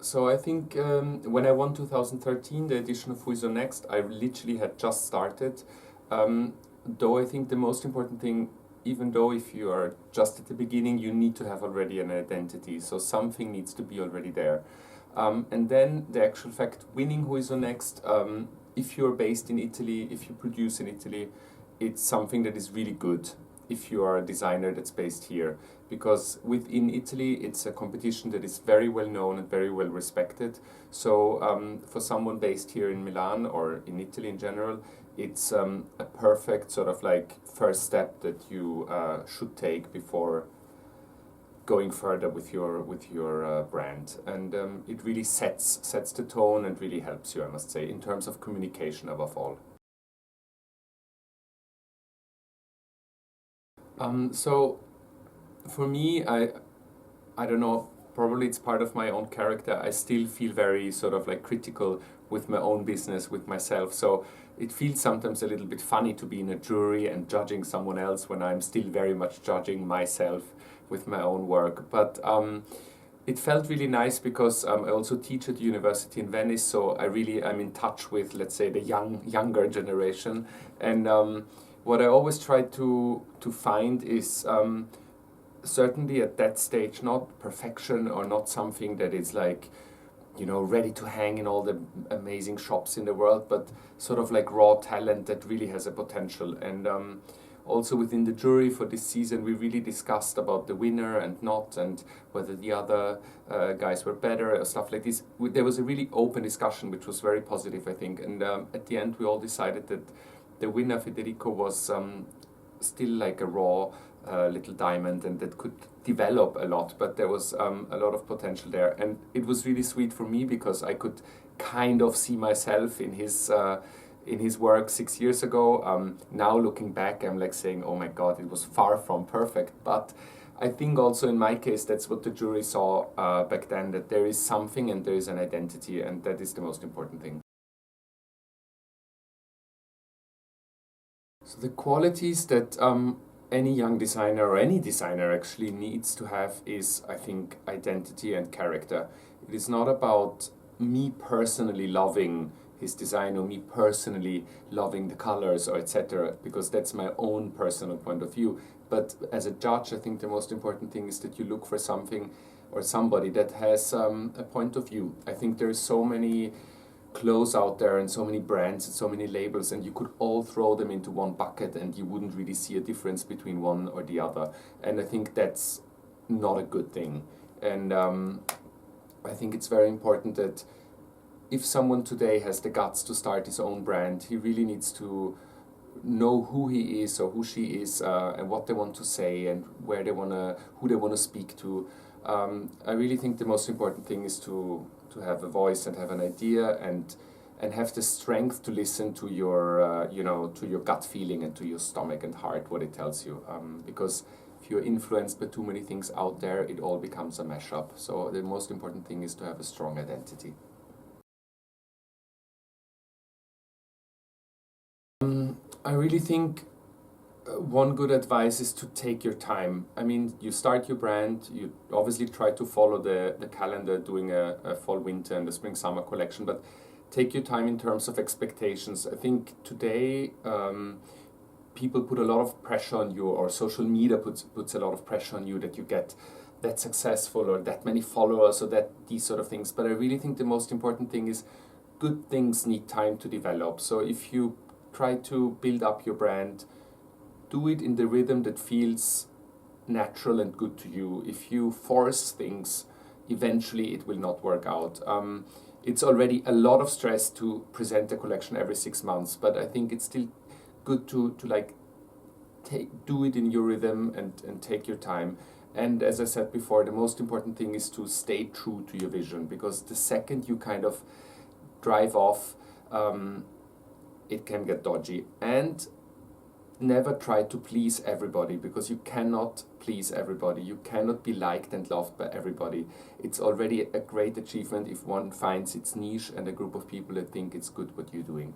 So I think when I won 2013, the edition of Who is on Next, I literally had just started. Though I think the most important thing, even though if you are just at the beginning, you need to have already an identity. So something needs to be already there. And then the actual fact, winning Who is on Next, if you're based in Italy, if you produce in Italy, it's something that is really good if you are a designer that's based here. Because within Italy, it's a competition that is very well known and very well respected. So for someone based here in Milan or in Italy in general, it's a perfect sort of like first step that you should take before going further with your brand, and it really sets the tone and really helps you, I must say, in terms of communication above all. So for me, I don't know, probably it's part of my own character. I still feel very sort of like critical with my own business, with myself. So it feels sometimes a little bit funny to be in a jury and judging someone else when I'm still very much judging myself with my own work. But it felt really nice because I also teach at the university in Venice, so I'm in touch with, let's say, the younger generation. And what I always try to find is certainly at that stage, not perfection or not something that is like, you know, ready to hang in all the amazing shops in the world, but sort of like raw talent that really has a potential. And also within the jury for this season, we really discussed about the winner and not, and whether the other guys were better or stuff like this. There was a really open discussion, which was very positive, I think. And at the end, we all decided that the winner, Federico, was still like a raw little diamond, and that could develop a lot, but there was a lot of potential there. And it was really sweet for me because I could kind of see myself in his work 6 years ago. Now looking back, I'm like saying, oh my God, it was far from perfect. But I think also in my case, that's what the jury saw back then, that there is something and there is an identity, and that is the most important thing. So the qualities that any young designer or any designer actually needs to have is, I think, identity and character. It is not about me personally loving his design or me personally loving the colors or etc., because that's my own personal point of view. But as a judge, I think the most important thing is that you look for something or somebody that has a point of view. I think there's so many clothes out there and so many brands and so many labels, and you could all throw them into one bucket and you wouldn't really see a difference between one or the other. And I think that's not a good thing. And I think it's very important that if someone today has the guts to start his own brand, he really needs to know who he is or who she is, and what they want to say and who they wanna speak to. I really think the most important thing is to have a voice and have an idea and have the strength to listen to your to your gut feeling and to your stomach and heart, what it tells you. Because if you're influenced by too many things out there, it all becomes a mashup. So the most important thing is to have a strong identity. I really think one good advice is to take your time. I mean, you start your brand, you obviously try to follow the calendar, doing a fall winter and the spring summer collection, but take your time in terms of expectations. I think today people put a lot of pressure on you, or social media puts a lot of pressure on you, that you get that successful or that many followers or that these sort of things. But I really think the most important thing is good things need time to develop. So if you try to build up your brand, do it in the rhythm that feels natural and good to you. If you force things, eventually it will not work out. It's already a lot of stress to present a collection every 6 months, but I think it's still good to like do it in your rhythm and take your time. And as I said before, the most important thing is to stay true to your vision, because the second you kind of drive off, it can get dodgy. And never try to please everybody, because you cannot please everybody. You cannot be liked and loved by everybody. It's already a great achievement if one finds its niche and a group of people that think it's good what you're doing.